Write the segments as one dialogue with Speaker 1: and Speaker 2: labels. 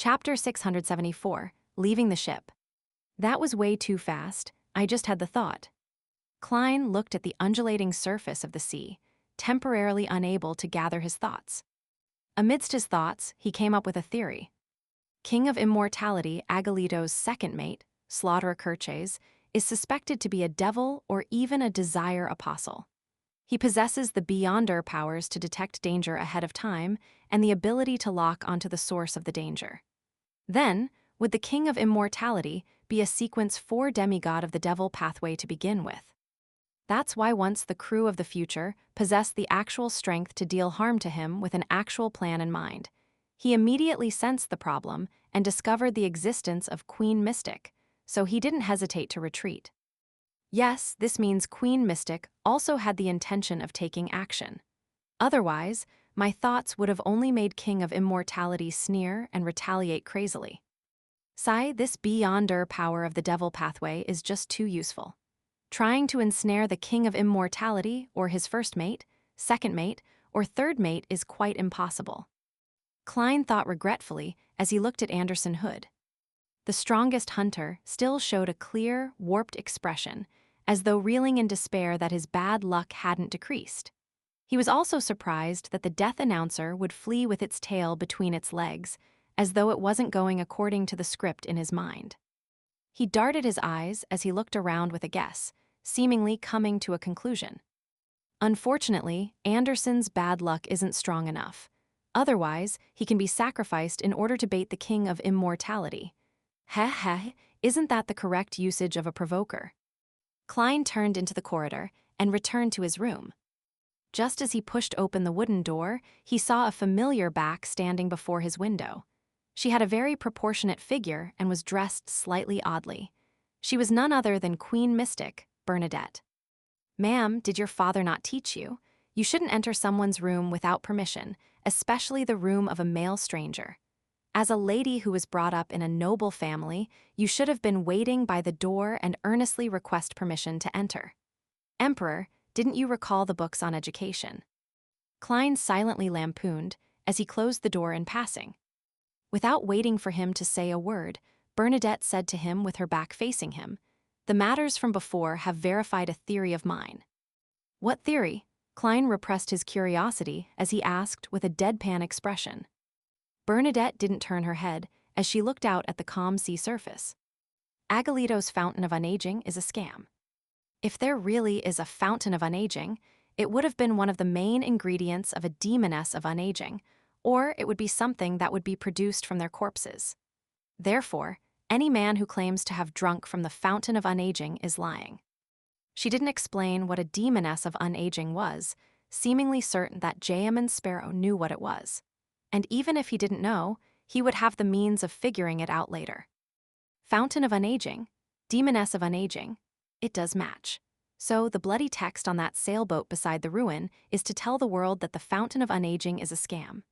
Speaker 1: Chapter 674, Leaving the Ship. That was way too fast, I just had the thought. Klein looked at the undulating surface of the sea, temporarily unable to gather his thoughts. Amidst his thoughts, he came up with a theory. King of Immortality Agolito's second mate, Slaughterer Kirches, is suspected to be a devil or even a desire apostle. He possesses the Beyonder powers to detect danger ahead of time and the ability to lock onto the source of the danger. Then, would the King of Immortality be a Sequence 4 demigod of the devil pathway to begin with? That's why once the crew of the future possessed the actual strength to deal harm to him with an actual plan in mind, he immediately sensed the problem and discovered the existence of Queen Mystic, so he didn't hesitate to retreat. Yes, this means Queen Mystic also had the intention of taking action. Otherwise, my thoughts would have only made King of Immortality sneer and retaliate crazily. This Beyonder power of the devil pathway is just too useful. Trying to ensnare the King of Immortality or his first mate, second mate, or third mate is quite impossible. Klein thought regretfully as he looked at Anderson Hood. The strongest hunter still showed a clear, warped expression, as though reeling in despair that his bad luck hadn't decreased. He was also surprised that the death announcer would flee with its tail between its legs, as though it wasn't going according to the script in his mind. He darted his eyes as he looked around with a guess, seemingly coming to a conclusion. Unfortunately, Anderson's bad luck isn't strong enough. Otherwise, he can be sacrificed in order to bait the King of Immortality. Heh, isn't that the correct usage of a provoker? Klein turned into the corridor and returned to his room. Just as he pushed open the wooden door, he saw a familiar back standing before his window. She had a very proportionate figure and was dressed slightly oddly. She was none other than Queen Mystic, Bernadette. "Ma'am, did your father not teach you? You shouldn't enter someone's room without permission, especially the room of a male stranger. As a lady who was brought up in a noble family, you should have been waiting by the door and earnestly request permission to enter. Emperor, didn't you recall the books on education?" Klein silently lampooned as he closed the door in passing. Without waiting for him to say a word, Bernadette said to him with her back facing him, "The matters from before have verified a theory of mine." "What theory?" Klein repressed his curiosity as he asked with a deadpan expression. Bernadette didn't turn her head as she looked out at the calm sea surface. Agolito's Fountain of Unaging is a scam. If there really is a Fountain of Unaging, it would have been one of the main ingredients of a Demoness of Unaging, or it would be something that would be produced from their corpses. Therefore, any man who claims to have drunk from the Fountain of Unaging is lying. She didn't explain what a Demoness of Unaging was, seemingly certain that Jayaman Sparrow knew what it was. And even if he didn't know, he would have the means of figuring it out later. Fountain of Unaging, Demoness of Unaging, it does match. So the bloody text on that sailboat beside the ruin is to tell the world that the Fountain of Unaging is a scam.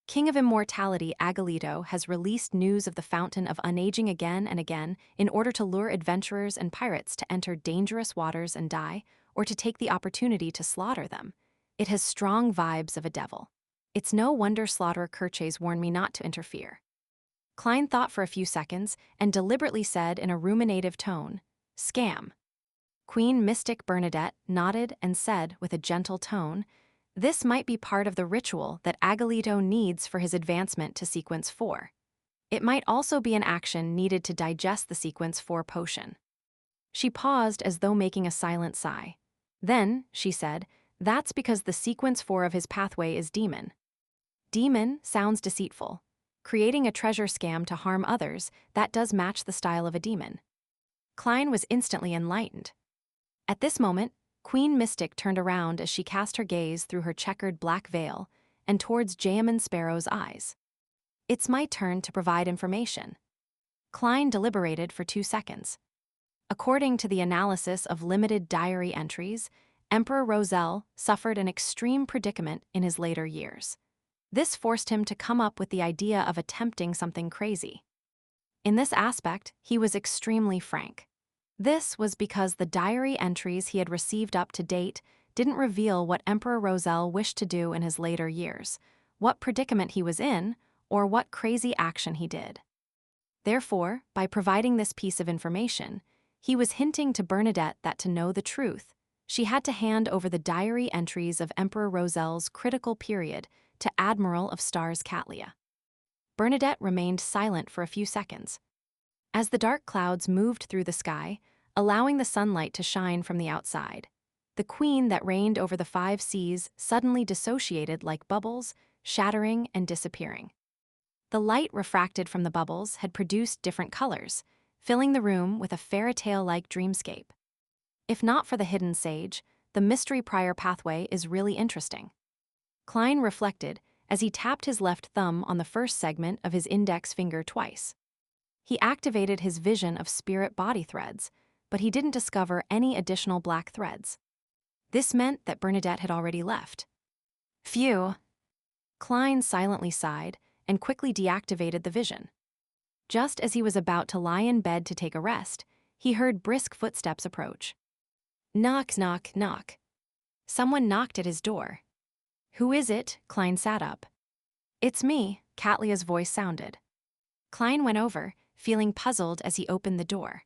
Speaker 1: King of Immortality Agolito has released news of the Fountain of Unaging again and again in order to lure adventurers and pirates to enter dangerous waters and die, or to take the opportunity to slaughter them. It has strong vibes of a devil. It's no wonder Slaughterer Kirches warned me not to interfere. Klein thought for a few seconds and deliberately said in a ruminative tone, "Scam." Queen Mystic Bernadette nodded and said with a gentle tone, "This might be part of the ritual that Agolito needs for his advancement to Sequence 4. It might also be an action needed to digest the Sequence 4 potion." She paused as though making a silent sigh. Then, she said, "That's because the Sequence 4 of his pathway is demon." Demon sounds deceitful. Creating a treasure scam to harm others, that does match the style of a demon. Klein was instantly enlightened. At this moment, Queen Mystic turned around as she cast her gaze through her checkered black veil and towards Jayaman Sparrow's eyes. "It's my turn to provide information." Klein deliberated for 2 seconds. According to the analysis of limited diary entries, Emperor Roselle suffered an extreme predicament in his later years. This forced him to come up with the idea of attempting something crazy. In this aspect, he was extremely frank. This was because the diary entries he had received up to date didn't reveal what Emperor Roselle wished to do in his later years, what predicament he was in, or what crazy action he did. Therefore, by providing this piece of information, he was hinting to Bernadette that to know the truth, she had to hand over the diary entries of Emperor Rozel's critical period to Admiral of Stars Catlia. Bernadette remained silent for a few seconds. As the dark clouds moved through the sky, allowing the sunlight to shine from the outside, the queen that reigned over the 5 seas suddenly dissociated like bubbles, shattering and disappearing. The light refracted from the bubbles had produced different colors, filling the room with a fairy tale-like dreamscape. If not for the hidden sage, the mystery prior pathway is really interesting. Klein reflected as he tapped his left thumb on the first segment of his index finger twice. He activated his vision of spirit body threads, but he didn't discover any additional black threads. This meant that Bernadette had already left. Phew! Klein silently sighed and quickly deactivated the vision. Just as he was about to lie in bed to take a rest, he heard brisk footsteps approach. Knock, knock, knock. Someone knocked at his door. Who is it? Klein sat up. It's me, Catlia's voice sounded. Klein went over, feeling puzzled as he opened the door.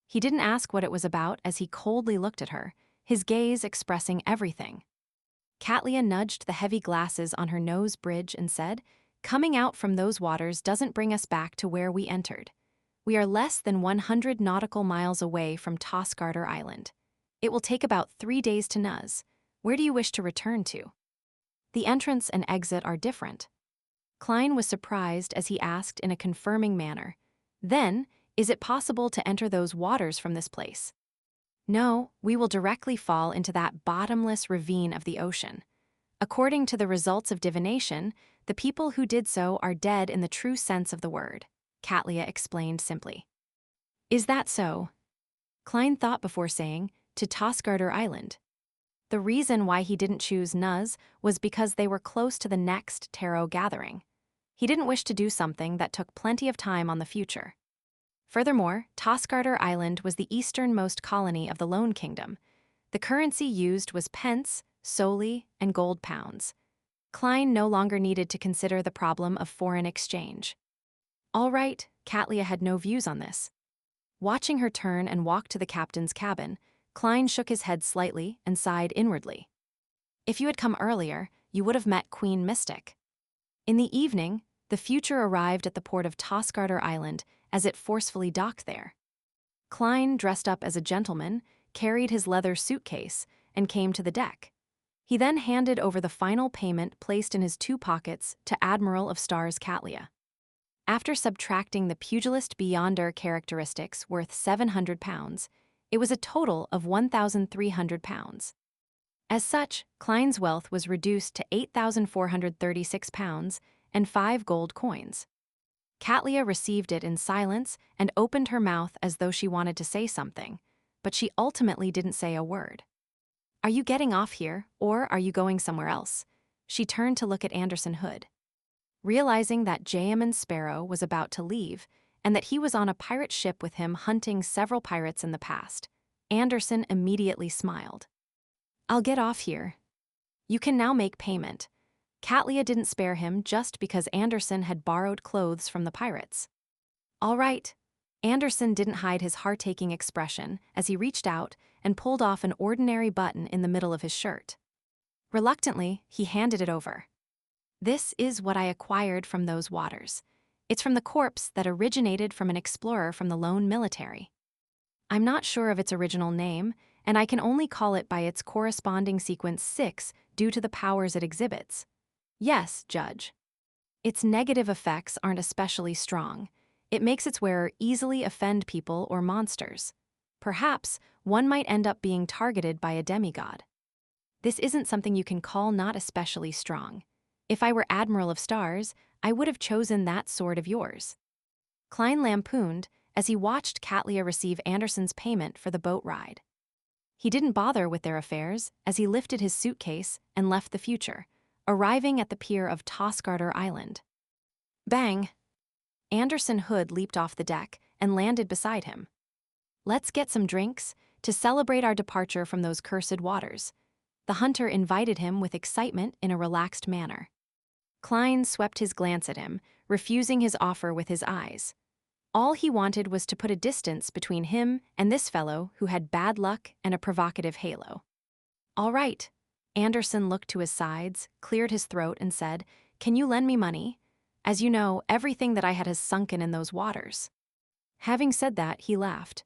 Speaker 1: He didn't ask what it was about as he coldly looked at her, his gaze expressing everything. Catlia nudged the heavy glasses on her nose bridge and said, "Coming out from those waters doesn't bring us back to where we entered. We are less than 100 nautical miles away from Tosgarter Island. It will take about 3 days to Nuz. Where do you wish to return to?" The entrance and exit are different. Klein was surprised as he asked in a confirming manner, "Then, is it possible to enter those waters from this place?" "No, we will directly fall into that bottomless ravine of the ocean. According to the results of divination, the people who did so are dead in the true sense of the word," Catlia explained simply. "Is that so?" Klein thought before saying, "To Tosgarter Island." The reason why he didn't choose Nuz was because they were close to the next tarot gathering. He didn't wish to do something that took plenty of time on the future. Furthermore, Tosgarter Island was the easternmost colony of the Lone Kingdom. The currency used was pence, soli, and gold pounds. Klein no longer needed to consider the problem of foreign exchange. All right, Catlia had no views on this. Watching her turn and walk to the captain's cabin, Klein shook his head slightly and sighed inwardly. If you had come earlier, you would have met Queen Mystic. In the evening, the future arrived at the port of Tosgarter Island as it forcefully docked there. Klein, dressed up as a gentleman, carried his leather suitcase and came to the deck. He then handed over the final payment placed in his 2 pockets to Admiral of Stars Catlia. After subtracting the pugilist beyonder characteristics worth 700 pounds, it was a total of 1,300 pounds. As such, Klein's wealth was reduced to 8,436 pounds and 5 gold coins. Catlia received it in silence and opened her mouth as though she wanted to say something, but she ultimately didn't say a word. "Are you getting off here, or are you going somewhere else?" She turned to look at Anderson Hood. Realizing that Jayaman Sparrow was about to leave, and that he was on a pirate ship with him hunting several pirates in the past, Anderson immediately smiled. "I'll get off here. You can now make payment." Catlia didn't spare him just because Anderson had borrowed clothes from the pirates. "All right." Anderson didn't hide his heart-aching expression as he reached out and pulled off an ordinary button in the middle of his shirt. Reluctantly, he handed it over. "This is what I acquired from those waters. It's from the corpse that originated from an explorer from the Lone Military. I'm not sure of its original name, and I can only call it by its corresponding sequence 6 due to the powers it exhibits. Yes, Judge. Its negative effects aren't especially strong. It makes its wearer easily offend people or monsters. Perhaps one might end up being targeted by a demigod. This isn't something you can call not especially strong. If I were Admiral of Stars, I would have chosen that sword of yours." Klein lampooned as he watched Catlia receive Anderson's payment for the boat ride. He didn't bother with their affairs as he lifted his suitcase and left the future, arriving at the pier of Tosgarter Island. Bang! Anderson Hood leaped off the deck and landed beside him. "Let's get some drinks to celebrate our departure from those cursed waters." The hunter invited him with excitement in a relaxed manner. Klein swept his glance at him, refusing his offer with his eyes. All he wanted was to put a distance between him and this fellow who had bad luck and a provocative halo. All right. Anderson looked to his sides, cleared his throat, and said, "Can you lend me money? As you know, everything that I had has sunken in those waters." Having said that, he laughed.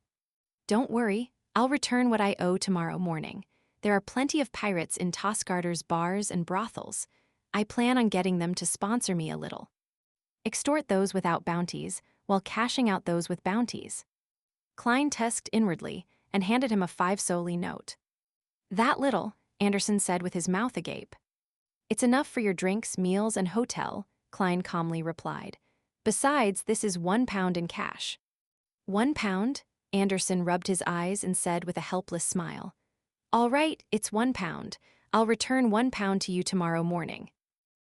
Speaker 1: "Don't worry, I'll return what I owe tomorrow morning. There are plenty of pirates in Tosgarder's bars and brothels. I plan on getting them to sponsor me a little. Extort those without bounties, while cashing out those with bounties." Klein tusked inwardly and handed him a 5 soldi note. "That little," Anderson said with his mouth agape. "It's enough for your drinks, meals, and hotel," Klein calmly replied. "Besides, this is £1 in cash." £1? Anderson rubbed his eyes and said with a helpless smile. "All right, it's £1. I'll return £1 to you tomorrow morning."